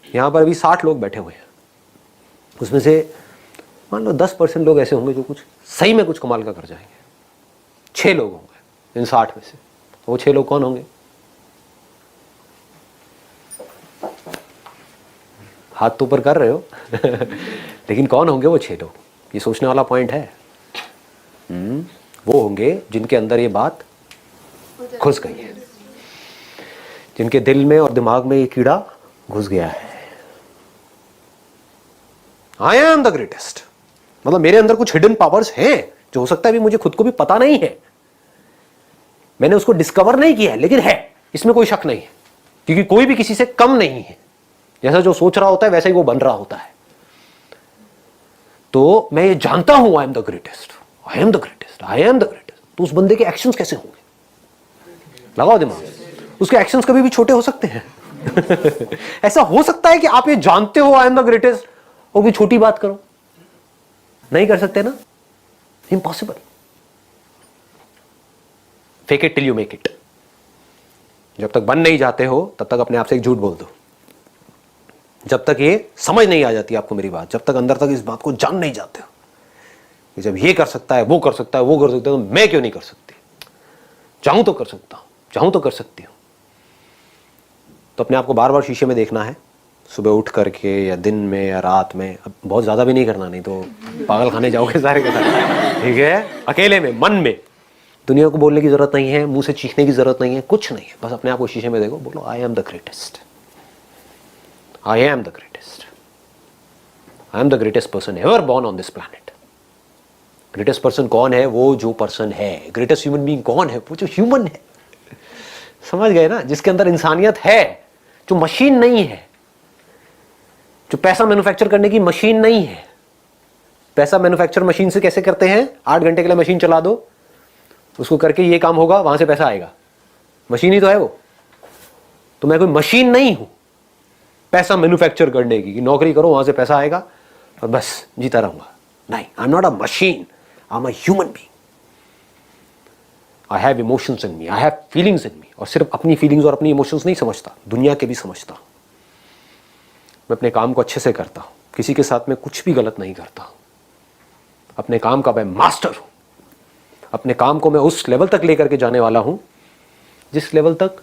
यहाँ पर अभी 60 लोग बैठे हुए हैं, उसमें से मान लो 10% लोग ऐसे होंगे जो कुछ सही में कुछ कमाल का कर जाएंगे। 6 लोग होंगे इन 60 में से। वो 6 लोग कौन होंगे? हाथ तो ऊपर कर रहे हो लेकिन कौन होंगे वो 6 लोग? ये सोचने वाला पॉइंट है। वो होंगे जिनके अंदर ये बात घुस गई है, जिनके दिल में और दिमाग में ये कीड़ा घुस गया है। आई एम द ग्रेटेस्ट, मतलब मेरे अंदर कुछ हिडन पावर्स हैं जो हो सकता है अभी मुझे खुद को भी पता नहीं है, मैंने उसको डिस्कवर नहीं किया है, लेकिन है, इसमें कोई शक नहीं है, क्योंकि कोई भी किसी से कम नहीं है। जैसा जो सोच रहा होता है वैसा ही वो बन रहा होता है। तो मैं ये जानता हूं I am the greatest, I am the greatest, I am the greatest. तो उस बंदे के एक्शंस कैसे होंगे? लगाओ दिमाग, उसके एक्शंस कभी भी छोटे हो सकते हैं ऐसा हो सकता है कि आप ये जानते हो आई एम द ग्रेटेस्ट और कोई छोटी बात करो? नहीं कर सकते ना, impossible. Fake it till you make it. जब तक बन नहीं जाते हो तब तक अपने आप से एक झूठ बोल दो। जब तक ये समझ नहीं आ जाती आपको मेरी बात, जब तक अंदर तक इस बात को जान नहीं जाते हो कि जब ये कर सकता है, वो कर सकता है, वो कर सकता है, तो मैं क्यों नहीं कर सकती? चाहूं तो कर सकता हूं, चाहूं तो कर सकती हूं। तो अपने आप को बार बार शीशे में देखना है, सुबह उठ करके या दिन में या रात में। अब बहुत ज़्यादा भी नहीं करना, नहीं तो पागल खाने जाओगे सारे के सारे, ठीक है? अकेले में, मन में। दुनिया को बोलने की ज़रूरत नहीं है, मुंह से चीखने की ज़रूरत नहीं है, कुछ नहीं है। बस अपने आप को शीशे में देखो, बोलो आई am the greatest, I am the greatest, I am the greatest person ever born on this planet. Greatest person कौन है? वो जो पर्सन है। ग्रेटेस्ट ह्यूमन बीइंग कौन है? वो जो ह्यूमन है। समझ गए ना? जिसके अंदर इंसानियत है, जो मशीन नहीं है, जो पैसा मैन्युफैक्चर करने की मशीन नहीं है। पैसा मैन्युफैक्चर मशीन से कैसे करते हैं? 8 घंटे के लिए मशीन चला दो, उसको करके ये काम होगा, वहां से पैसा आएगा। मशीन ही तो है वो। तो मैं कोई मशीन नहीं हूं पैसा मैन्युफैक्चर करने की, कि नौकरी करो वहां से पैसा आएगा और बस जीता रहूंगा। नहीं, I am not a machine, I am a human being. I have emotions in me, I have feelings in me. और सिर्फ अपनी फीलिंग्स और अपनी इमोशंस नहीं समझता, दुनिया के भी समझता हूं। मैं अपने काम को अच्छे से करता हूं, किसी के साथ में कुछ भी गलत नहीं करता हूं। अपने काम का मैं मास्टर हूं। अपने काम को मैं उस लेवल तक लेकर के जाने वाला हूं जिस लेवल तक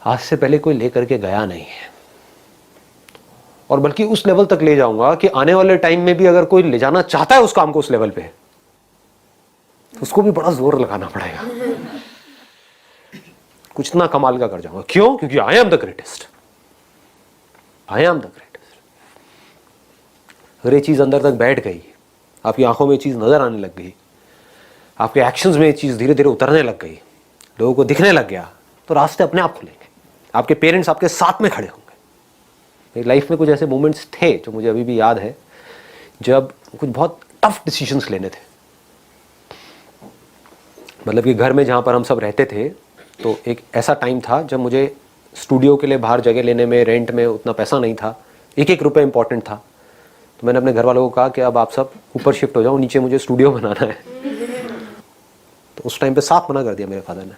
आज से पहले कोई लेकर के गया नहीं है। और बल्कि उस लेवल तक ले जाऊंगा कि आने वाले टाइम में भी अगर कोई ले जाना चाहता है उस काम को उस लेवल पे, तो उसको भी बड़ा जोर लगाना पड़ेगा। कुछ ना कमाल का कर जाऊंगा। क्यों? क्योंकि आई am the greatest, I am the greatest. अगर ये चीज अंदर तक बैठ गई, आपकी आंखों में ये चीज नजर आने लग गई, आपके एक्शंस में ये चीज धीरे धीरे उतरने लग गई, लोगों को दिखने लग गया, तो रास्ते अपने आप खुलेंगे। आपके पेरेंट्स आपके साथ में खड़े होंगे। मेरी लाइफ में कुछ ऐसे मोमेंट्स थे जो मुझे अभी भी याद है, जब कुछ बहुत टफ डिसीजंस लेने थे। मतलब कि घर में जहाँ पर हम सब रहते थे, तो एक ऐसा टाइम था जब मुझे स्टूडियो के लिए बाहर जगह लेने में, रेंट में उतना पैसा नहीं था। एक एक रुपये इंपॉर्टेंट था। तो मैंने अपने घर वालों को कहा कि अब आप सब ऊपर शिफ्ट हो जाओ, नीचे मुझे स्टूडियो बनाना है। तो उस टाइम पे साफ मना कर दिया मेरे फादर ने।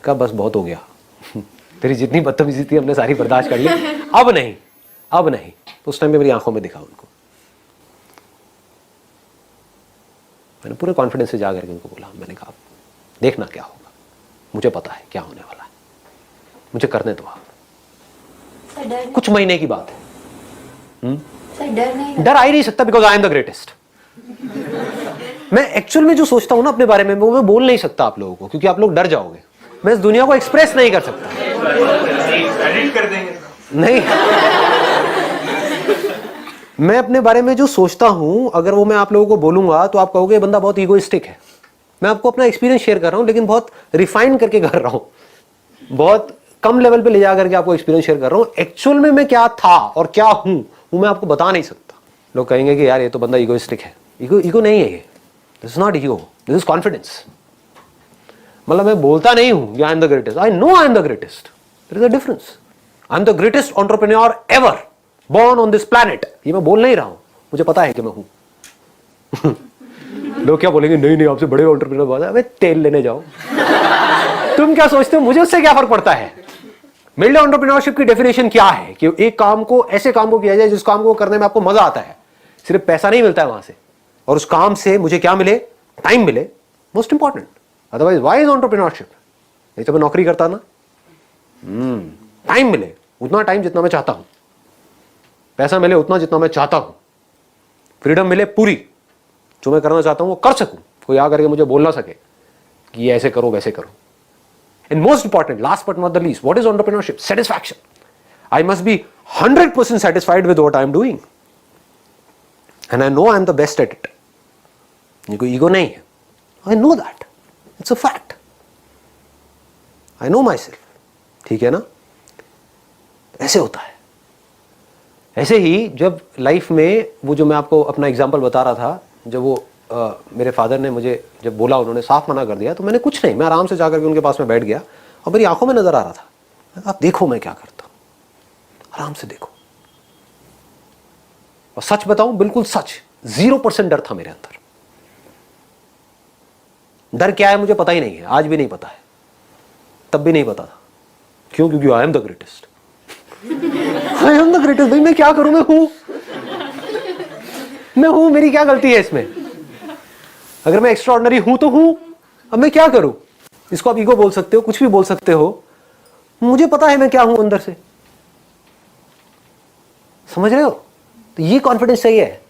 कहा बस बहुत हो गया, तेरी जितनी बदतमीजी थी हमने सारी बर्दाश्त कर ली, अब नहीं, अब नहीं। तो उस टाइम पे मेरी आंखों में दिखा उनको। मैंने पूरे कॉन्फिडेंस से जा करके उनको बोला, मैंने कहा देखना क्या होगा, मुझे पता है क्या होने वाला है, मुझे करने दो आप। कुछ महीने की बात है। डर आ ही नहीं सकता, because I am the greatest. मैं एक्चुअल में जो सोचता हूं ना अपने बारे में, वो मैं बोल नहीं सकता आप लोगों को, क्योंकि आप लोग डर जाओगे। मैं इस दुनिया को एक्सप्रेस नहीं कर सकता। एडिट कर देंगे नहीं मैं अपने बारे में जो सोचता हूं, अगर वो मैं आप लोगों को बोलूंगा तो आप कहोगे बंदा बहुत ईगोइस्टिक है। मैं आपको अपना एक्सपीरियंस शेयर कर रहा हूं, लेकिन बहुत रिफाइन करके कर रहा हूं, बहुत कम लेवल पे ले जा करके आपको एक्सपीरियंस शेयर कर रहा हूं। एक्चुअल में मैं क्या था और क्या हूं वो मैं आपको बता नहीं सकता। लोग कहेंगे कि यार ये तो बंदा ईगोइस्टिक है। ईगो नहीं है ये, this is not ego, this is confidence. मतलब मैं बोलता नहीं हूं I am the greatest, I know I am the greatest. There is a difference. I am the greatest entrepreneur ever born on this planet। ये मैं बोल नहीं रहा हूं, मुझे पता है कि मैं हूं। लोग क्या बोलेंगे, नहीं नहीं आपसे बड़े एंटरप्रेन्योर बात है। अबे तेल लेने जाओ। तुम क्या सोचते हो मुझे उससे क्या फर्क पड़ता है? मेरे लिए एंटरप्रेन्योरशिप की डेफिनेशन क्या है कि एक काम को, ऐसे काम को किया जाए जिस काम को करने में आपको मजा आता है, सिर्फ पैसा नहीं मिलता है वहां से, और उस काम से मुझे क्या मिले, टाइम मिले, most important. Otherwise why is entrepreneurship? नहीं तो मैं नौकरी करता ना। टाइम मिले, उतना टाइम जितना मैं चाहता हूं, पैसा मिले उतना जितना मैं चाहता हूं, फ्रीडम मिले पूरी, जो मैं करना चाहता हूं वो कर सकूं, कोई आ करके मुझे बोल ना सके कि ये ऐसे करो वैसे करो। And most important, last but not the least, what is entrepreneurship? Satisfaction. I must be 100% satisfied with what I am doing, and I know I am the best at it. ये कोई ईगो नहीं है, I know that, it's a fact, I know myself, ठीक है ना? ऐसे होता है। ऐसे ही जब लाइफ में वो जो मैं आपको अपना एग्जांपल बता रहा था, जब वो मेरे फादर ने मुझे जब बोला, उन्होंने साफ मना कर दिया, तो मैंने कुछ नहीं, मैं आराम से जाकर के उनके पास में बैठ गया और मेरी आंखों में नजर आ रहा था, आप देखो मैं क्या करता हूं, आराम से देखो। और सच बताऊं, बिल्कुल सच, 0% डर था मेरे अंदर। डर क्या है मुझे पता ही नहीं है, आज भी नहीं पता है, तब भी नहीं पता था। क्यों? क्योंकि आई am the greatest. I am the greatest. भाई मैं क्या करूं, मैं हूं, मेरी क्या गलती है इसमें? अगर मैं एक्स्ट्राऑर्डिनरी हूं तो हूं, अब मैं क्या करूं? इसको आप ईगो बोल सकते हो, कुछ भी बोल सकते हो, मुझे पता है मैं क्या हूं अंदर से। समझ रहे हो? तो ये कॉन्फिडेंस चाहिए है।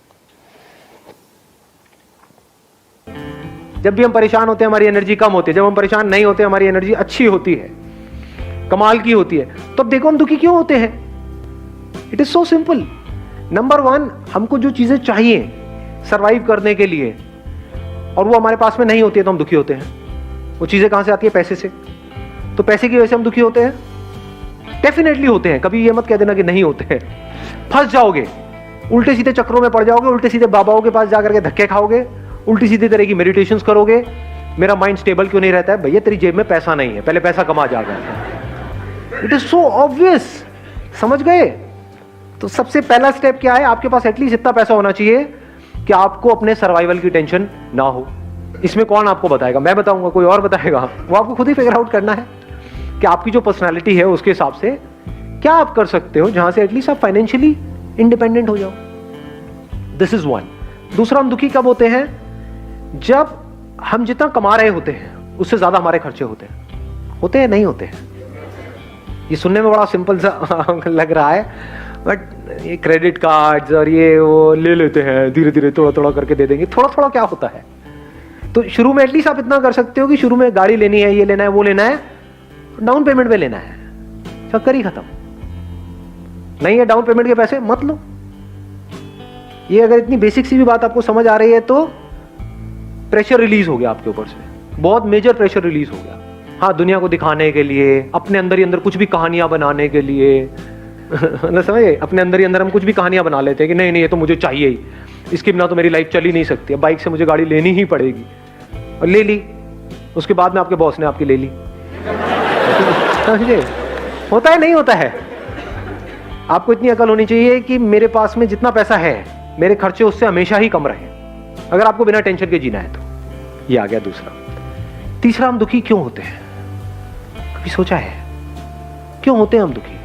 जब भी हम परेशान होते हैं हमारी एनर्जी कम होती है, जब हम परेशान नहीं होते हमारी एनर्जी अच्छी होती है, कमाल की होती है। तो अब देखो हम दुखी क्यों होते हैं? It is so simple. Number 1, हमको जो चीजें चाहिए सरवाइव करने के लिए और वो हमारे पास में नहीं होती है तो हम दुखी होते हैं। वो चीजें कहां से आती है? पैसे से। तो पैसे की वजह से हम दुखी होते हैं? डेफिनेटली होते हैं। कभी ये मत कह देना कि नहीं होते हैं। फंस जाओगे, उल्टे सीधे चक्रों में पड़ जाओगे, उल्टे सीधे बाबाओं के पास जाकर के धक्के खाओगे, उल्टी सीधे तरह की मेडिटेशंस करोगे। मेरा माइंड स्टेबल क्यों नहीं रहता है? भैया तेरी जेब में पैसा नहीं है, पहले पैसा कमा जाकर। It is so obvious. समझ गए? तो सबसे पहला स्टेप क्या है? आपके पास एटलीस्ट इतना पैसा होना चाहिए कि आपको अपने सर्वाइवल की टेंशन ना हो। इसमें कौन आपको बताएगा? मैं बताऊंगा? कोई और बताएगा? वो आपको खुद ही फिगर आउट करना है कि आपकी जो पर्सनैलिटी है उसके हिसाब से क्या आप कर सकते हो जहां से एटलीस्ट आप फाइनेंशियली इंडिपेंडेंट हो जाओ। This is 1। दूसरा, हम दुखी कब होते हैं? जब हम जितना कमा रहे होते हैं उससे ज्यादा हमारे खर्चे होते हैं। होते हैं? नहीं होते हैं? ये सुनने में बड़ा सिंपल सा लग रहा है, बट ये क्रेडिट कार्ड्स और ये वो ले लेते हैं, धीरे धीरे थोड़ा थोड़ा करके दे देंगे। थोड़ा थोड़ा क्या होता है? तो शुरू में एटलीस्ट आप इतना कर सकते हो कि शुरू में गाड़ी लेनी है, ये लेना है, वो लेना है, डाउन पेमेंट पे लेना है, चक्कर ही खत्म। नहीं है डाउन पेमेंट के पैसे, मत लो। ये अगर इतनी बेसिक सी भी बात आपको समझ आ रही है तो प्रेशर रिलीज हो गया आपके ऊपर से, बहुत मेजर प्रेशर रिलीज हो गया। हाँ, दुनिया को दिखाने के लिए, अपने अंदर ही अंदर कुछ भी कहानियां बनाने के लिए ना, समझे? अपने अंदर ही अंदर हम कुछ भी कहानियां बना लेते हैं कि नहीं नहीं ये तो मुझे चाहिए ही, इसके बिना तो मेरी लाइफ चल ही नहीं सकती, अब बाइक से मुझे गाड़ी लेनी ही पड़ेगी। और ले ली, उसके बाद में आपके बॉस ने आपकी ले ली। समझे? होता है? नहीं होता है? आपको इतनी अकल होनी चाहिए कि मेरे पास में जितना पैसा है मेरे खर्चे उससे हमेशा ही कम रहे, अगर आपको बिना टेंशन के जीना है तो। ये आ गया दूसरा। तीसरा, हम दुखी क्यों होते हैं? कभी सोचा है क्यों होते हैं हम दुखी?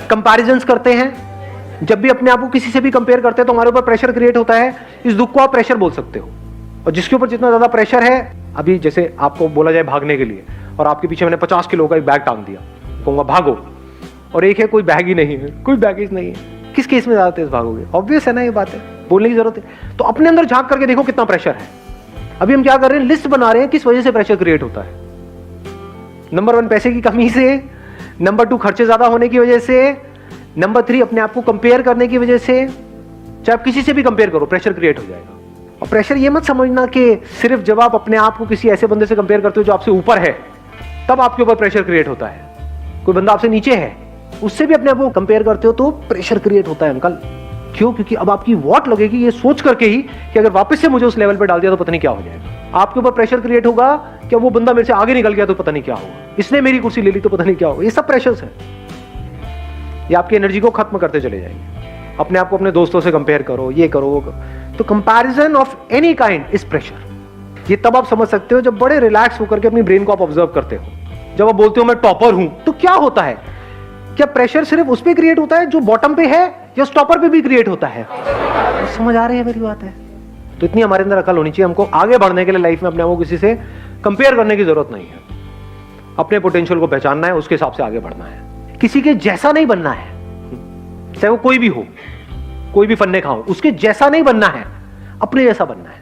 कंपैरिजंस करते हैं। जब भी अपने आप को किसी से भी कंपेयर करते हैं तो हमारे ऊपर प्रेशर क्रिएट होता है। इस दुख को आप प्रेशर बोल सकते हो। और जिसके ऊपर जितना ज्यादा प्रेशर है, अभी जैसे आपको बोला जाए भागने के लिए और आपके पीछे मैंने 50 किलो का एक बैग टांग दिया, कहूंगा भागो, और एक है कोई बैग ही नहीं है, कोई बैगेज नहीं है, किस केस में ज्यादा तेज भागोगे? ऑब्वियस है ना, ये बात है, बोलने की जरूरत है। तो अपने अंदर झांक करके देखो कितना प्रेशर है। अभी हम क्या कर रहे हैं? लिस्ट बना रहे हैं किस वजह से प्रेशर क्रिएट होता है। नंबर 1, पैसे की कमी से। नंबर 2, खर्चे ज्यादा होने की वजह से। नंबर 3, अपने आप को कंपेयर करने की वजह से। चाहे आप किसी से भी कंपेयर करो, प्रेशर क्रिएट हो जाएगा। और प्रेशर ये मत समझना कि सिर्फ जब आप अपने आप को किसी ऐसे बंदे से कंपेयर करते हो जो आपसे ऊपर है तब आपके ऊपर प्रेशर क्रिएट होता है। कोई बंदा आपसे नीचे है, उससे भी अपने आप को कंपेयर करते हो तो प्रेशर क्रिएट होता है अंकल। क्यों? क्योंकि अब आपकी वॉट लगेगी ये सोच करके ही कि अगर वापस से मुझे उस लेवल पे डाल दिया तो पता नहीं क्या हो जाएगा। आपके ऊपर प्रेशर क्रिएट होगा कि वो बंदा मेरे से आगे निकल गया तो पता नहीं क्या होगा, इसने मेरी कुर्सी ले ली तो पता नहीं क्या होगा। ये सब प्रेशर्स है, ये आपकी एनर्जी को खत्म करते चले जाएंगे। अपने आप को अपने दोस्तों से कंपेयर करो, ये करो वो करो। तो comparison of any kind is pressure. ये तब आप समझ सकते हो जब बड़े रिलैक्स होकर के अपनी ब्रेन को आप ऑब्जर्व करते हो। जब आप बोलते हो मैं टॉपर हूं, तो क्या होता है? क्या प्रेशर सिर्फ उस पर क्रिएट होता है जो बॉटम पे है, या टॉपर पे भी क्रिएट होता है? समझ आ रही है मेरी बात है? तो इतनी हमारे अंदर अकल होनी चाहिए, हमको आगे बढ़ने के लिए लाइफ में अपने आप को किसी से कंपेयर करने की जरूरत नहीं है। अपने पोटेंशियल को पहचानना है, उसके हिसाब से आगे बढ़ना है। किसी के जैसा नहीं बनना है, चाहे वो कोई भी हो, कोई भी फन्ने खाओ, उसके जैसा नहीं बनना है, अपने जैसा बनना है।